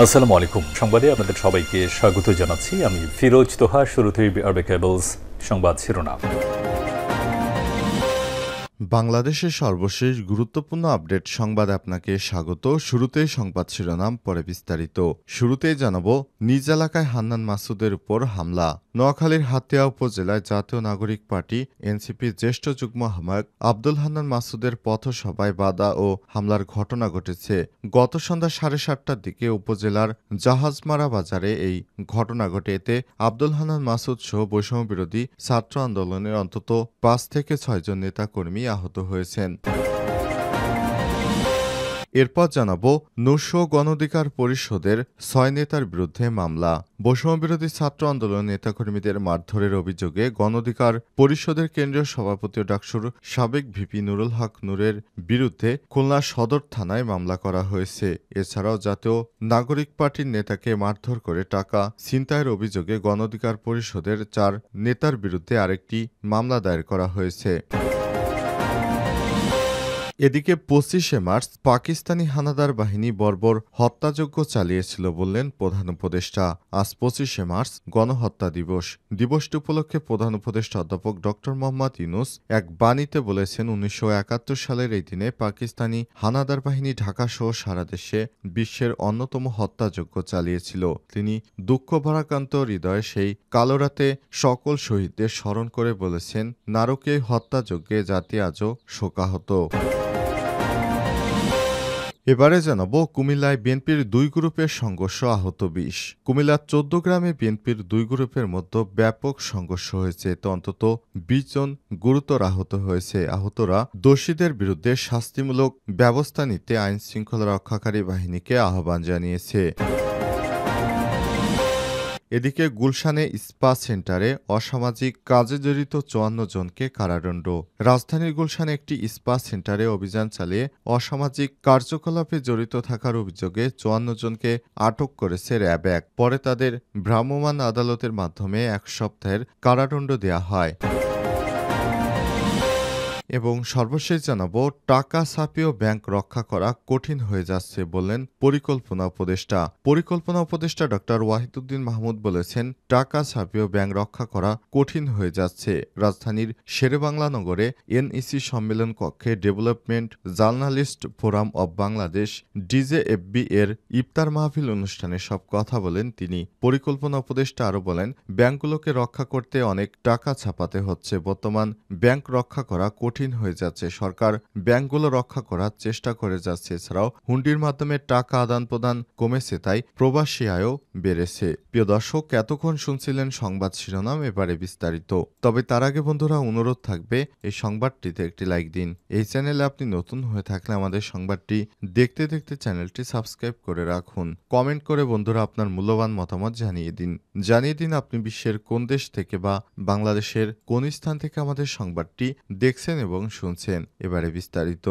আসসালামু আলাইকুম। সংবাদে আপনাদের সবাইকে স্বাগত জানাচ্ছি। আমি ফিরোজ তোহা। শুরুতেই আরবে কেবলস সংবাদ শিরোনাম। বাংলাদেশের সর্বশেষ গুরুত্বপূর্ণ আপডেট সংবাদ আপনাকে স্বাগত। শুরুতেই সংবাদ শিরোনাম, পরে বিস্তারিত। শুরুতেই জানাবো, নিজ এলাকায় হান্নান মাসুদের উপর হামলা। নোয়াখালীর হাতিয়া উপজেলায় জাতীয় নাগরিক পার্টি এনসিপির জ্যেষ্ঠ যুগ্ম আহ্বায়ক আব্দুল হান্নান মাসুদের পথসভায় বাধা ও হামলার ঘটনা ঘটেছে। গত সন্ধ্যা 7:30টার দিকে উপজেলার জাহাজমারা বাজারে এই ঘটনা ঘটে। এতে আব্দুল হান্নান মাসুদ সহ বৈষম্যবিরোধী ছাত্র আন্দোলনের অন্তত 5 থেকে 6 জন নেতাকর্মী আহত হয়েছেন। এরপর জানাবো, নুস্য গণঅধিকার পরিষদের 6 নেতার বিরুদ্ধে মামলা। বৈষম্যবিরোধী ছাত্র আন্দোলন নেতাকর্মীদের মারধরের অভিযোগে গণঅধিকার পরিষদের কেন্দ্রীয় সভাপতি ও ডাকসুর সাবেক ভিপি নুরুল হক নূরের বিরুদ্ধে খুলনা সদর থানায় মামলা করা হয়েছে। এছাড়াও জাতীয় নাগরিক পার্টির নেতাকে মারধর করে টাকা ছিনতাইয়ের অভিযোগে গণঅধিকার পরিষদের 4 নেতার বিরুদ্ধে আরেকটি মামলা দায়ের করা হয়েছে। এদিকে 25শে মার্চ পাকিস্তানি হানাদার বাহিনী বর্বর হত্যাযজ্ঞ চালিয়েছিল বললেন প্রধান উপদেষ্টা। আজ 25শে মার্চ গণহত্যা দিবস। দিবসটি উপলক্ষে প্রধান উপদেষ্টা অধ্যাপক ড মোহাম্মদ ইউনূস এক বাণীতে বলেছেন, 1971 সালের এই দিনে পাকিস্তানি হানাদার বাহিনী ঢাকাসহ সারা দেশে বিশ্বের অন্যতম হত্যাযজ্ঞ চালিয়েছিল। তিনি দুঃখ ভারাক্রান্ত হৃদয়ে সেই কালো রাতে সকল শহীদদের স্মরণ করে বলেছেন, নারকীয় হত্যাযজ্ঞে জাতি আজও শোকাহত। এবারে জানাবো, কুমিল্লায় বিএনপির 2 গ্রুপের সংঘর্ষ, আহত 20। কুমিল্লার 14 গ্রামে বিএনপির 2 গ্রুপের মধ্যে ব্যাপক সংঘর্ষ হয়েছে। এতে অন্তত 20 জন গুরুতর আহত হয়েছে। আহতরা দোষীদের বিরুদ্ধে শাস্তিমূলক ব্যবস্থা নিতে আইন শৃঙ্খলা রক্ষাকারী বাহিনীকে আহ্বান জানিয়েছে। এদিকে গুলশানে স্পা সেন্টারে অসামাজিক কাজে জড়িত 54 জনকে কারাদণ্ড। রাজধানীর গুলশানে একটি স্পা সেন্টারে অভিযান চালিয়ে অসামাজিক কার্যকলাপে জড়িত থাকার অভিযোগে 54 জনকে আটক করেছে র্যাব 1। পরে তাদের ভ্রাম্যমাণ আদালতের মাধ্যমে 1 সপ্তাহের কারাদণ্ড দেওয়া হয়। এবং সর্বশেষ জানাবো, টাকা ছাপিয়েও ব্যাংক রক্ষা করা কঠিন হয়ে যাচ্ছে বললেন পরিকল্পনা উপদেষ্টা। পরিকল্পনা উপদেষ্টা ড ওয়াহিদুদ্দিন মাহমুদ বলেছেন, টাকা ছাপিয়েও ব্যাংক রক্ষা করা কঠিন হয়ে যাচ্ছে। রাজধানীর শেরেবাংলা নগরে এনইসি সম্মেলন কক্ষে development journalist forum of Bangladesh DJFB এর ইফতার মাহফিল অনুষ্ঠানে সব কথা বলেন তিনি। পরিকল্পনা উপদেষ্টা আরও বলেন, ব্যাংকগুলোকে রক্ষা করতে অনেক টাকা ছাপাতে হচ্ছে। বর্তমান ব্যাংক রক্ষা করা কঠিন হয়ে যাচ্ছে। সরকার ব্যাংকগুলো রক্ষা করার চেষ্টা করে যাচ্ছে। এছাড়াও হুন্ডির মাধ্যমে টাকা আদান প্রদান কমেছে, তাই প্রবাসী আয়ও বেড়েছে। প্রিয় দর্শক, এতক্ষণ শুনছিলেন সংবাদ শিরোনাম, এবারে বিস্তারিত। তবে তার আগে বন্ধুরা, অনুরোধ থাকবে এই সংবাদটিতে একটি লাইক দিন। এই চ্যানেলে আপনি নতুন হয়ে থাকলে আমাদের সংবাদটি দেখতে দেখতে চ্যানেলটি সাবস্ক্রাইব করে রাখুন। কমেন্ট করে বন্ধুরা আপনার মূল্যবান মতামত জানিয়ে দিন আপনি বিশ্বের কোন দেশ থেকে বা বাংলাদেশের কোন স্থান থেকে আমাদের সংবাদটি দেখছেন এবং শুনছেন। এবারে বিস্তারিত।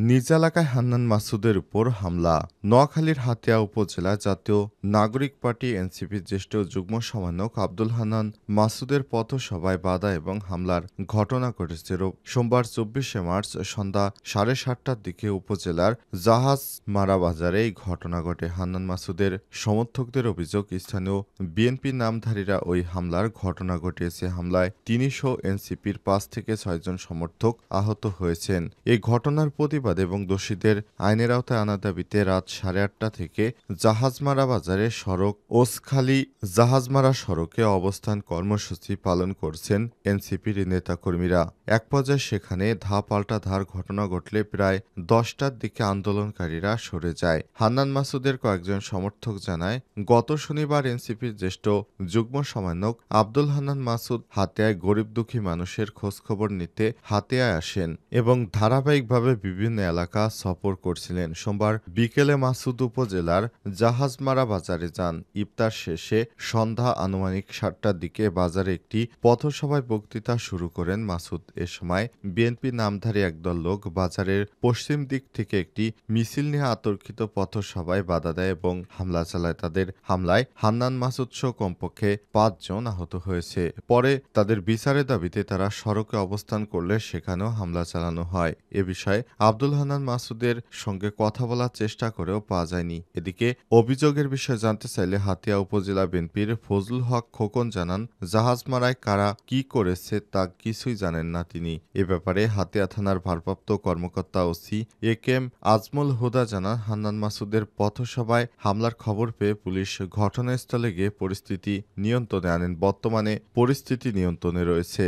নিজ এলাকায় হান্নান মাসুদের উপর হামলা। নোয়াখালীর হাতিয়া উপজেলা জাতীয় নাগরিক পার্টি এনসিপির জ্যেষ্ঠ যুগ্ম সমন্বয়ক আব্দুল হান্নান মাসুদের পথসভায় বাধা এবং হামলার ঘটনা ঘটেছে। সোমবার 24শে মার্চ সন্ধ্যা 7:30টার দিকে উপজেলার জাহাজমারা বাজারে এই ঘটনা ঘটে। হান্নান মাসুদের সমর্থকদের অভিযোগ, স্থানীয় বিএনপি নামধারীরা ওই হামলার ঘটনা ঘটিয়েছে। হামলায় তিনি সহ এনসিপির 5 থেকে 6 জন সমর্থক আহত হয়েছেন। এই ঘটনার প্রতিবাদ এবং দোষীদের আইনের আওতায় আনার দাবিতে রাত 8:30 থেকে জাহাজমারা বাজারে সড়ক ওসখালী জাহাজমারা সড়কে অবস্থান কর্মসূচি পালন করছেন এনসিপির নেতাকর্মীরা। এক পর্যায়ে সেখানে পাল্টা ধার ঘটনা ঘটলে প্রায় 10টার দিকে আন্দোলনকারীরা সরে যায়। হান্নান মাসুদের কয়েকজন সমর্থক জানায়, গত শনিবার এনসিপির জ্যেষ্ঠ যুগ্ম সমন্বয়ক আব্দুল হান্নান মাসুদ হাতিয়ায় গরিব দুঃখী মানুষের খোঁজখবর নিতে হাতিয়ায় আসেন এবং ধারাবাহিকভাবে বিভিন্ন এলাকা সফর করছিলেন। সোমবার বিকেলে মাসুদ উপজেলার জাহাজমারা বাজারে যান। ইফতার শেষে সন্ধ্যা আনুমানিক 7টার দিকে বাজারে একটি পথসভায় বক্তৃতা শুরু করেন মাসুদ। এ সময় বিএনপি নামধারী একদল লোক বাজারের পশ্চিম দিক থেকে একটি মিছিল নিয়ে আতর্কিত পথসভায় বাধা দেয় এবং হামলা চালায়। তাদের হামলায় হান্নান মাসুদ সহ কমপক্ষে 5 জন আহত হয়েছে। পরে তাদের বিচারের দাবিতে তারা সড়কে অবস্থান করলে সেখানেও হামলা চালানো হয়। এ বিষয়ে আব্দুল আব্দুল হান্নান মাসুদের সঙ্গে কথা বলার চেষ্টা করেও পাওয়া যায়নি। এদিকে অভিযোগের বিষয়ে জানতে চাইলে হাতিয়া উপজেলা বিএনপির ফজলুল হক খোকন জানান, জাহাজমারায় কারা কি করেছে তা কিছুই জানেন না তিনি। এ ব্যাপারে হাতিয়া থানার ভারপ্রাপ্ত কর্মকর্তা ওসি একেএম আজমল হুদা জানান, হান্নান মাসুদের পথসভায় হামলার খবর পেয়ে পুলিশ ঘটনাস্থলে গিয়ে পরিস্থিতি নিয়ন্ত্রণে আনেন। বর্তমানে পরিস্থিতি নিয়ন্ত্রণে রয়েছে।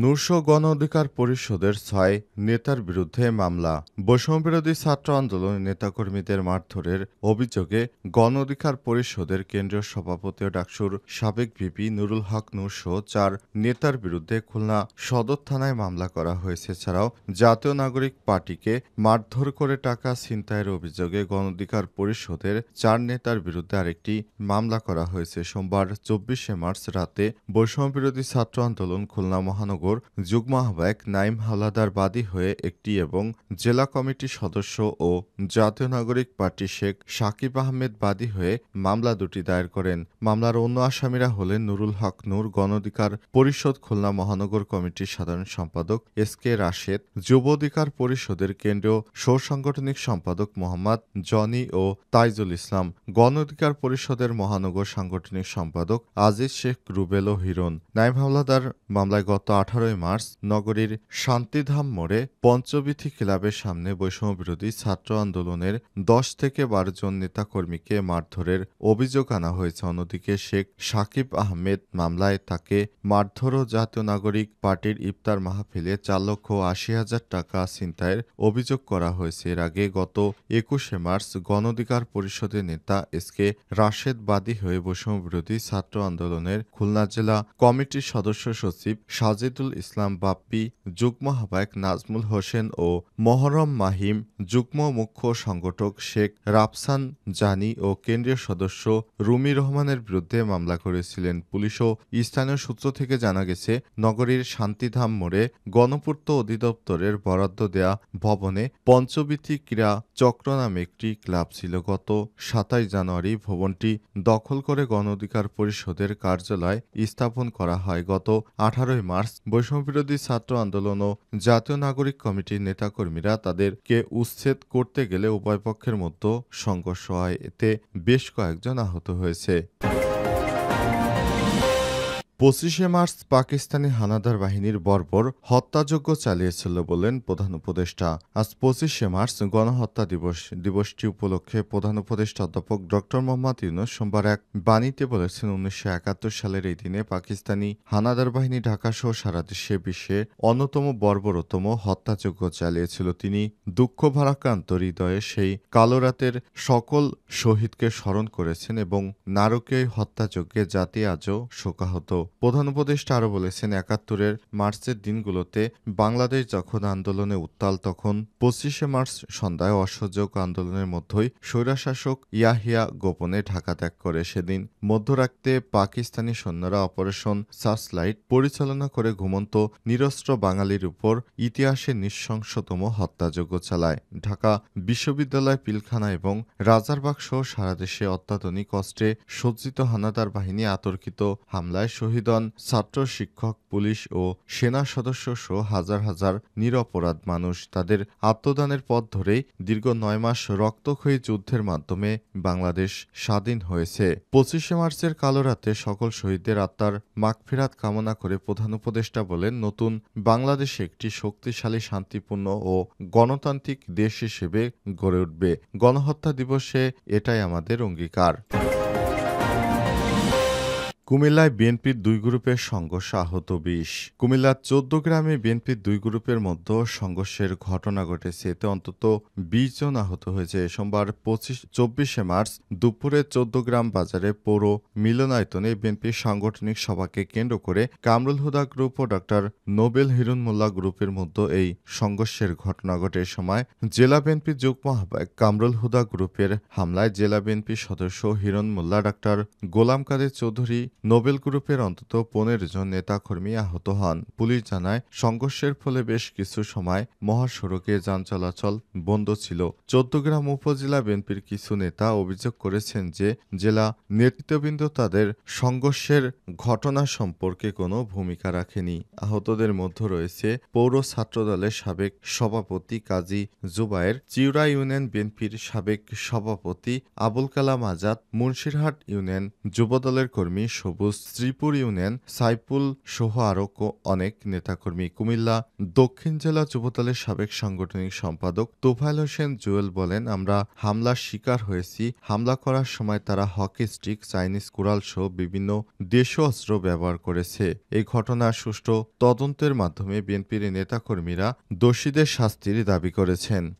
নূরশো গণ অধিকার পরিষদের ৬ নেতার বিরুদ্ধে মামলা। বৈষম্যবিরোধী ছাত্র আন্দোলনের নেতাকর্মীদের মারধরের অভিযোগে গণ অধিকার পরিষদের কেন্দ্রীয় সভাপতি ও ডাকসুর সাবেক ভিপি নুরুল হক নূরসহ ৪ নেতার বিরুদ্ধে খুলনা সদর থানায় মামলা করা হয়েছে। এছাড়াও জাতীয় নাগরিক পার্টিকে মারধর করে টাকা ছিনতাইয়ের অভিযোগে গণ অধিকার পরিষদের ৪ নেতার বিরুদ্ধে আরেকটি মামলা করা হয়েছে। সোমবার ২৪শে মার্চ রাতে বৈষম্যবিরোধী ছাত্র আন্দোলন খুলনা মহানগর যুগ্ম আহ্বায়ক নাইম হাওলাদার বাদী হয়ে একটি এবং জেলা কমিটির সদস্য ও জাতীয় নাগরিক পার্টি শেখ সাকিব আহমেদ বাদী হয়ে মামলা দুটি দায়ের করেন। মামলার অন্য আসামিরা হলেন নুরুল হক নূর, গণ অধিকার পরিষদ খুলনা মহানগর কমিটির সাধারণ সম্পাদক এসকে রাশেদ, যুব অধিকার পরিষদের কেন্দ্রীয় সহসাংগঠনিক সম্পাদক মোহাম্মদ জনি ও তাইজুল ইসলাম, গণ অধিকার পরিষদের মহানগর সাংগঠনিক সম্পাদক আজিজ শেখ রুবেল ও হিরণ। নাইম হাওলাদার মামলায় গত ১৮ মার্চ নগরীর শান্তিধাম মোড়ে পঞ্চবিথি ক্লাবের সামনে বৈষম্যবিরোধী ছাত্র আন্দোলনের ১০ থেকে ১২ জন নেতাকর্মীকে মারধরের অভিযোগ আনা হয়েছে। অন্যদিকে শেখ সাকিব আহমেদ মামলায় তাকে মারধর ও জাতীয় নাগরিক পার্টির ইফতার মাহফিলে ৪,৮০,০০০ টাকা ছিনতাইয়ের অভিযোগ করা হয়েছে। এর আগে গত ২১শে মার্চ গণ অধিকার পরিষদের নেতা এসকে রাশেদ বাদী হয়ে বৈষম্যবিরোধী ছাত্র আন্দোলনের খুলনা জেলা কমিটির সদস্য সচিব সাজিদুল ইসলাম বাপ্পি, যুগ্ম আহ্বায়ক নাজমুল হোসেন ও মহরম মাহিম, যুগ্ম মুখ্য সংগঠক শেখ রাফসান জানি ও কেন্দ্রীয় সদস্য রুমি রহমানের বিরুদ্ধে মামলা করেছিলেন। পুলিশ ও স্থানীয় সূত্র থেকে জানা গেছে, নগরীর শান্তিধাম মোড়ে গণপূর্ত অধিদপ্তরের বরাদ্দ দেয়া ভবনে পঞ্চবিথি ক্রীড়া চক্র নামে একটি ক্লাব ছিল। গত ২৭ জানুয়ারি ভবনটি দখল করে গণ অধিকার পরিষদের কার্যালয় স্থাপন করা হয়। গত ১৮ মার্চ বৈষম্যবিরোধী ছাত্র আন্দোলন ও জাতীয় নাগরিক কমিটির নেতাকর্মীরা তাদেরকে উচ্ছেদ করতে গেলে উভয় পক্ষের মধ্যে সংঘর্ষ হয়। এতে বেশ কয়েকজন আহত হয়েছে। ২৫শে মার্চ পাকিস্তানি হানাদার বাহিনীর বর্বর হত্যাযজ্ঞ চালিয়েছিল বলেন প্রধান উপদেষ্টা। আজ ২৫শে মার্চ গণহত্যা দিবসটি উপলক্ষে প্রধান উপদেষ্টা অধ্যাপক ড মোহাম্মদ ইউনূস সোমবার এক বাণীতে বলেছেন, ১৯৭১ সালের এই দিনে পাকিস্তানি হানাদার বাহিনী ঢাকাসহ সারা দেশে বিশ্বে অন্যতম বর্বরতম হত্যাযজ্ঞ চালিয়েছিল। তিনি দুঃখ ভারাক্রান্ত হৃদয়ে সেই কালো রাতের সকল শহীদকে স্মরণ করেছেন এবং নারকীয় হত্যাযজ্ঞে জাতি আজও শোকাহত। প্রধান উপদেষ্টা আরও বলেছেন, ৭১-এর মার্চের দিনগুলোতে বাংলাদেশ যখন আন্দোলনে উত্তাল, তখন ২৫শে মার্চ সন্ধ্যায় অসহযোগ আন্দোলনের মধ্যেই স্বৈরশাসক ইয়াহিয়া গোপনে ঢাকা ত্যাগ করে। সেদিন মধ্যরাতে পাকিস্তানি সৈন্যরা অপারেশন সার্চলাইট পরিচালনা করে ঘুমন্ত নিরস্ত্র বাঙালির উপর ইতিহাসের নৃশংসতম হত্যাযজ্ঞ চালায়। ঢাকা বিশ্ববিদ্যালয়, পিলখানা এবং রাজারবাগ সহ সারা দেশে অত্যাধুনিক অস্ত্রে সজ্জিত হানাদার বাহিনী আতর্কিত হামলায় শহীদ হন ছাত্র, শিক্ষক, পুলিশ ও সেনা সদস্য সহ হাজার হাজার নিরপরাধ মানুষ। তাদের আত্মদানের পথ ধরেই দীর্ঘ ৯ মাস রক্তক্ষয়ী যুদ্ধের মাধ্যমে বাংলাদেশ স্বাধীন হয়েছে। ২৫শে মার্চের কালো রাতে সকল শহীদদের আত্মার মাগফিরাত কামনা করে প্রধান উপদেষ্টা বলেন, নতুন বাংলাদেশ একটি শক্তিশালী, শান্তিপূর্ণ ও গণতান্ত্রিক দেশ হিসেবে গড়ে উঠবে। গণহত্যা দিবসে এটাই আমাদের অঙ্গীকার। কুমিল্লায় বিএনপির ২ গ্রুপের সংঘর্ষে আহত ২০। কুমিল্লার ১৪ গ্রামে বিএনপির ২ গ্রুপের মধ্যে সংঘর্ষের ঘটনা ঘটেছে। এতে অন্তত ২০ জন আহত হয়েছে। সোমবার ২৪শে মার্চ দুপুরে ১৪ গ্রাম বাজারে পৌর মিলনায়তনে বিএনপির সাংগঠনিক সভাকে কেন্দ্র করে কামরুল হুদা গ্রুপ ও ডা নোবেল হিরণ মোল্লা গ্রুপের মধ্যে এই সংঘর্ষের ঘটনা ঘটে। সময় জেলা বিএনপির যুগ্ম আহ্বায়ক কামরুল হুদা গ্রুপের হামলায় জেলা বিএনপির সদস্য হিরণ মোল্লা, ডা গোলাম কাদের চৌধুরী, নোবেল গ্রুপের অন্তত 15 জন নেতাকর্মী আহত হন। পুলিশ জানায়, সংঘর্ষের ফলে বেশ কিছু সময় মহাসড়কে যান চলাচল বন্ধ ছিল। চৌদ্দগ্রাম উপজেলা বিএনপির কিছু নেতা অভিযোগ করেছেন যে জেলা নেতৃত্ববৃন্দ তাদের সংঘর্ষের ঘটনা সম্পর্কে কোনো ভূমিকা রাখেনি। আহতদের মধ্যে রয়েছে পৌর ছাত্রদলের সাবেক সভাপতি কাজী জুবায়ের, চিউড়া ইউনিয়ন বিএনপির সাবেক সভাপতি আবুল কালাম আজাদ, মুন্সিরহাট ইউনিয়ন যুবদলের কর্মী সবুজ, শ্রীপুর ইউনিয়ন সাইফুল সহ আরও অনেক নেতাকর্মী। কুমিল্লা দক্ষিণ জেলা যুবদলের সাবেক সাংগঠনিক সম্পাদক তোফায়েল হোসেন জুয়েল বলেন, আমরা হামলার শিকার হয়েছি। হামলা করার সময় তারা হকি স্টিক, চাইনিজ কুড়াল সহ বিভিন্ন দেশীয় অস্ত্র ব্যবহার করেছে। এই ঘটনার সুষ্ঠু তদন্তের মাধ্যমে বিএনপির নেতাকর্মীরা দোষীদের শাস্তির দাবি করেছেন।